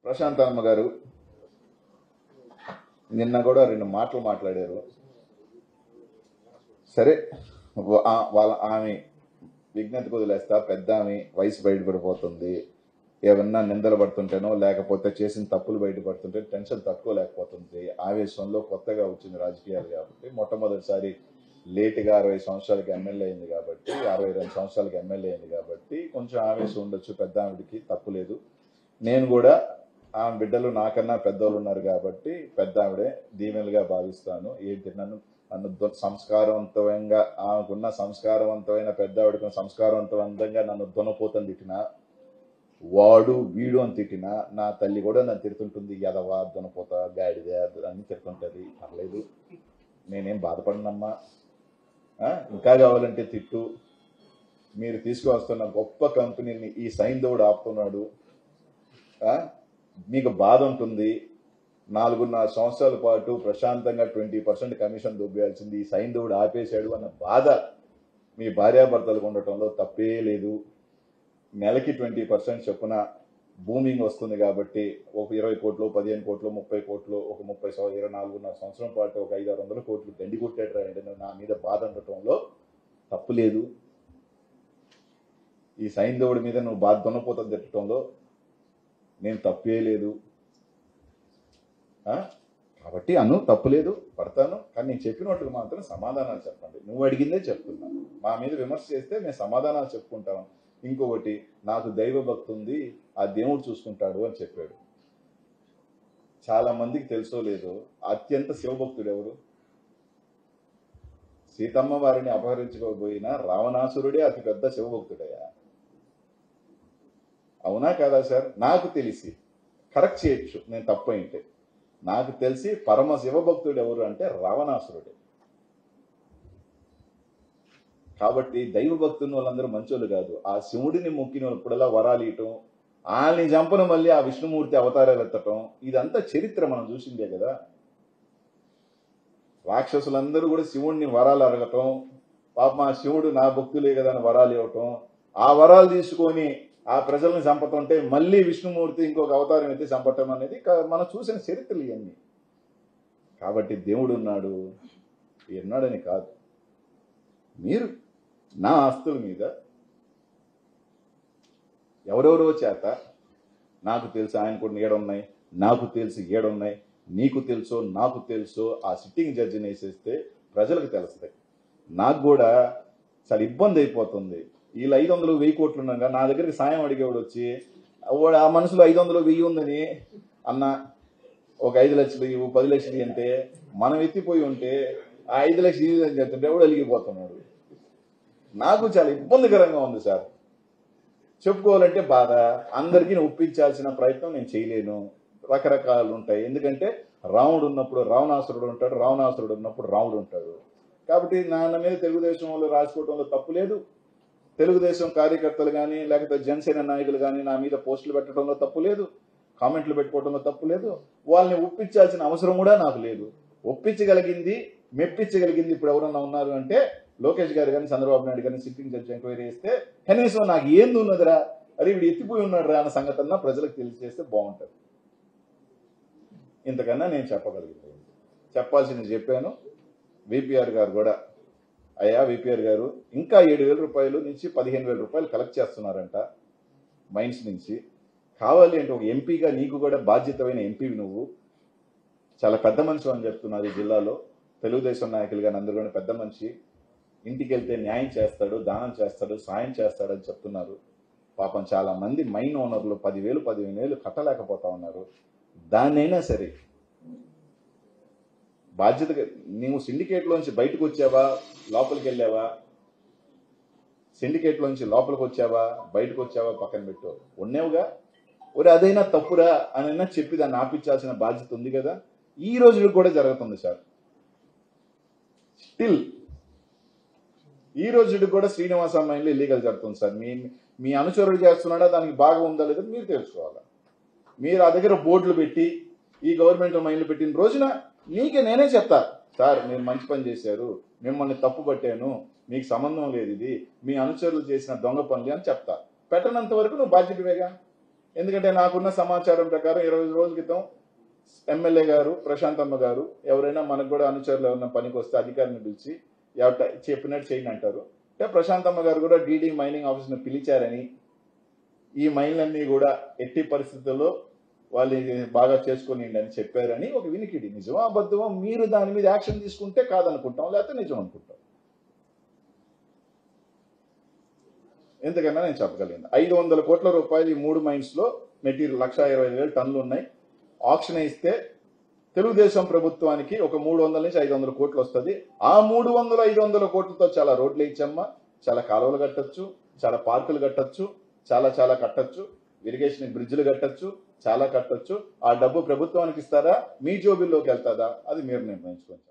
ప్రశాంతమ్మ గారు నిన్న కూడా 2 మాటలు మాట్లాడారు. సరే, ఆమె విజ్ఞతకు వదిలేస్తా. పెద్ద ఆమె వయసు బయటపడిపోతుంది. ఏమన్నా నిందలు పడుతుంటేనో లేకపోతే చేసిన తప్పులు బయటపడుతుంటే టెన్షన్ తట్టుకోలేకపోతుంది. ఆవేశంలో కొత్తగా వచ్చింది రాజకీయాలు కాబట్టి, మొట్టమొదటిసారి లేటుగా 60 సంవత్సరాలకి ఎమ్మెల్యే అయింది కాబట్టి, 62 సంవత్సరాలకి ఎమ్మెల్యే అయింది కాబట్టి కొంచెం ఆవేశం ఉండొచ్చు. పెద్ద ఆవిడికి తప్పులేదు. నేను కూడా ఆమె బిడ్డలు నాకన్నా పెద్దోళ్ళు ఉన్నారు కాబట్టి పెద్ద ఆవిడే దీవెనలుగా భావిస్తాను. ఏంటి నన్ను సంస్కారవంతంగా ఆమెకున్న సంస్కారవంతమైన పెద్ద ఆవిడకు సంస్కారవంతంగా నన్ను దున్నపోతని తిట్టినా, వాడు వీడు అని తిట్టినా నా తల్లి కూడా నన్ను తిడుతుంటుంది. ఎదవా, దున్నపోత, గాడిదే అని తిడుతుంటది. పర్లేదు, నేనేం బాధపడినమ్మా. ఇంకా కావాలంటే తిట్టు. మీరు తీసుకువస్తున్న గొప్ప కంపెనీని ఈ సైంధవుడు ఆపుతున్నాడు. మీకు బాధ ఉంటుంది. 4.5 సంవత్సరాల పాటు ప్రశాంతంగా 20% కమిషన్ దొబ్బేయాల్సింది ఈ సైంధవుడు ఆపేశాడు అన్న బాధ మీ భార్యాభర్తలకు ఉండటంలో తప్పే లేదు. నెలకి 20% చొప్పున బూమింగ్ వస్తుంది కాబట్టి ఒక 20 కోట్లు, 15 కోట్లు, 30 కోట్లు, ఒక 24.5 సంవత్సరం పాటు ఒక 500-600 కోట్లు దండి కొట్టాడు రాయండి. నా మీద బాధ ఉండటంలో తప్పు లేదు. ఈ సైంధవుడి మీద నువ్వు బాధ దున్నపోత తిట్టడంలో నేను తప్పే లేదు. కాబట్టి తప్పులేదు, పడతాను. కానీ నేను చెప్పినట్టుగా మాత్రం సమాధానాలు చెప్పండి. నువ్వు అడిగిందే చెప్తున్నా. మా మీద విమర్శ చేస్తే మేము సమాధానాలు చెప్పుకుంటాం. ఇంకొకటి, నాకు దైవ భక్తి ఉంది, ఆ దేవుడు చూసుకుంటాడు అని చెప్పాడు. చాలా మందికి తెలుసో లేదో, అత్యంత శివభక్తుడు ఎవరు? సీతమ్మ వారిని అపహరించుకోబోయిన రావణాసురుడే అతి పెద్ద శివభక్తుడయ్యా. అవునా కాదా సార్? నాకు తెలిసి, కరెక్ట్ చేయొచ్చు నేను తప్పు అయింటే, నాకు తెలిసి పరమ శివభక్తుడు ఎవరు అంటే రావణాసురుడే. కాబట్టి దైవ భక్తుని వాళ్ళందరూ మంచోళ్ళు కాదు. ఆ శివుడిని మొక్కినప్పుడల్లా వరాలు ఇయటం, వాళ్ళని చంపన మళ్ళీ ఆ విష్ణుమూర్తి అవతారాలు ఎత్తటం, ఇదంతా చరిత్ర మనం చూసిందే కదా. రాక్షసులందరూ కూడా శివుడిని వరాలు అడగటం, పాపం ఆ శివుడు నా భక్తులే కదా అని వరాలు ఇవ్వటం, ఆ వరాలు తీసుకొని ఆ ప్రజలను చంపతుంటే మళ్ళీ విష్ణుమూర్తి ఇంకొక అవతారం ఎత్తి చంపటం అనేది మనం చూసిన చరిత్రలు ఇవన్నీ. కాబట్టి దేవుడు ఉన్నాడని కాదు. మీరు నా ఆస్తుల మీద ఎవరెవరో చేత, నాకు తెలుసు ఆయన కూడా ఏడున్నాయి, నాకు తెలుసు ఏడున్నాయి, నీకు తెలుసో నాకు తెలుసో ఆ సిట్టింగ్ జడ్జిని వేసేస్తే ప్రజలకు తెలుస్తాయి. నాకు కూడా చాలా ఇబ్బంది అయిపోతుంది. వీళ్ళు 500 1000 కోట్లు ఉండగా నా దగ్గరికి సాయం అడిగేవాడు వచ్చి, ఆ మనసులో 500 1000 ఉందని, అన్న ఒక 5 లక్షలు ఇవ్వు, 10 లక్షలు అంటే మనం ఎత్తిపోయి ఉంటే ఆ 5 లక్షలు ఇవ్వు అని చెప్తుంటే ఎవడు అలిగిపోతున్నాడు. నాకు చాలా ఇబ్బందికరంగా ఉంది సార్. చెప్పుకోవాలంటే బాధ. అందరికీ ఒప్పించాల్సిన ప్రయత్నం నేను చేయలేను. రకరకాలు ఉంటాయి. ఎందుకంటే రాముడు ఉన్నప్పుడు రావణాసురుడు ఉంటాడు, రావణాసురుడు ఉన్నప్పుడు రాముడు ఉంటాడు. కాబట్టి నాన్న మీద తెలుగుదేశం వాళ్ళు రాసుకోవడంలో తప్పు లేదు. తెలుగుదేశం కార్యకర్తలు కానీ లేకపోతే జనసేన నాయకులు కానీ నా మీద పోస్టులు పెట్టడంలో తప్పు లేదు, కామెంట్లు పెట్టుకోవడంలో తప్పు లేదు. వాళ్ళని ఒప్పించాల్సిన అవసరం కూడా నాకు లేదు. ఒప్పించగలిగింది, మెప్పించగలిగింది ఇప్పుడు ఎవరన్నా ఉన్నారు అంటే లోకేష్ గారు కానీ చంద్రబాబు నాయుడు కానీ సిట్టింగ్ జడ్జి ఎంక్వైరీ చేస్తే కనీసం నాకు ఏంది ఉన్నదిరా, అరే వీడు ఎత్తిపోయి ఉన్నాడు రా అన్న సంగతన్నా ప్రజలకు తెలియజేస్తే బాగుంటుంది. ఇంతకన్నా నేను చెప్పగలుగుతాను. చెప్పాల్సింది చెప్పాను. విపిఆర్ గారు కూడా, అయ్యా విపిఆర్ గారు ఇంకా 7,000 రూపాయలు నుంచి 15,000 రూపాయలు కలెక్ట్ చేస్తున్నారంట మైన్స్ నుంచి. కావాలి అంటే ఒక ఎంపీగా నీకు కూడా బాధ్యతమైన ఎంపీవి, నువ్వు చాలా పెద్ద మనిషి అని చెప్తున్నారు ఈ జిల్లాలో. తెలుగుదేశం నాయకులు కానీ అందరూ కూడా పెద్ద మనిషి, ఇంటికి వెళ్తే న్యాయం చేస్తాడు, దానం చేస్తాడు, సాయం చేస్తాడని చెప్తున్నారు. పాపం చాలా మంది మైన్ ఓనర్లు 10,000 15,000 కట్టలేకపోతా ఉన్నారు. దాన్నైనా సరే బాధ్యతగా నీవు సిండికేట్లోంచి బయటకు వచ్చావా, లోపలికి వెళ్ళావా? సిండికేట్లోంచి లోపలికి వచ్చావా, బయటకు వచ్చావా పక్కన పెట్టు. ఉన్నేవుగా, ఒరే అదైనా తప్పురా అని చెప్పి దాన్ని ఆపించాల్సిన బాధ్యత ఉంది కదా. ఈ రోజు కూడా జరుగుతుంది సార్. స్టిల్ ఈ రోజు కూడా శ్రీనివాస మైన్లో ఇల్లీగల్ జరుగుతుంది సార్. మీ అనుచరుడు చేస్తున్నాడా, దానికి బాగా ఉందా లేదా మీరు తెలుసుకోవాలా. మీరు ఆ దగ్గర బోర్డులు పెట్టి ఈ గవర్నమెంట్ మైన్లు పెట్టిన రోజున నేనే చెప్తా, సార్ మీరు మంచి పని చేశారు, మిమ్మల్ని తప్పు పట్టాను, మీకు సంబంధం లేదు, ఇది మీ అనుచరులు చేసిన దొంగ పనులు అని చెప్తా. పెట్టనంత వరకు నువ్వు బాధ్యతవేగా. ఎందుకంటే నాకున్న సమాచారం ప్రకారం 20 రోజుల క్రితం ఎమ్మెల్యే గారు ప్రశాంతమ్మ గారు ఎవరైనా మనకు కూడా అనుచరులు ఉన్న పనికి వస్తే అధికారిని పిలిచి చెప్పినట్టు చేయండి అంటారు. అంటే ప్రశాంతమ్మ గారు కూడా డీడీ మైనింగ్ ఆఫీస్ని పిలిచారని, ఈ మైన్లన్నీ కూడా ఎట్టి పరిస్థితుల్లో వాళ్ళు బాగా చేసుకొని అని చెప్పారని ఒక వినికిడి. నిజమా అబద్ధమో మీరు దాని మీద యాక్షన్ తీసుకుంటే కాదనుకుంటాం, లేకపోతే నిజం అనుకుంటాం. ఎందుకన్నా నేను చెప్పగలిగింది 500 కోట్ల రూపాయలు ఈ 3 మైన్స్ లో మెటీరియల్ 1,25,000 టన్నులు ఉన్నాయి. ఆక్షన్ ఇస్తే తెలుగుదేశం ప్రభుత్వానికి ఒక 300 నుంచి 500 కోట్లు వస్తుంది. ఆ 300-500 కోట్లతో చాలా రోడ్లు వేయించమ్మా, చాలా కాలువలు కట్టచ్చు, చాలా పార్కులు కట్టచ్చు, చాలా కట్టచ్చు, ఇరిగేషన్ బ్రిడ్జ్లు కట్టచ్చు, చాలా కట్టచ్చు. ఆ డబ్బు ప్రభుత్వానికి ఇస్తారా, మీ జోబిల్లోకి వెళ్తాదా, అది మీరు నిర్ణయించుకోండి.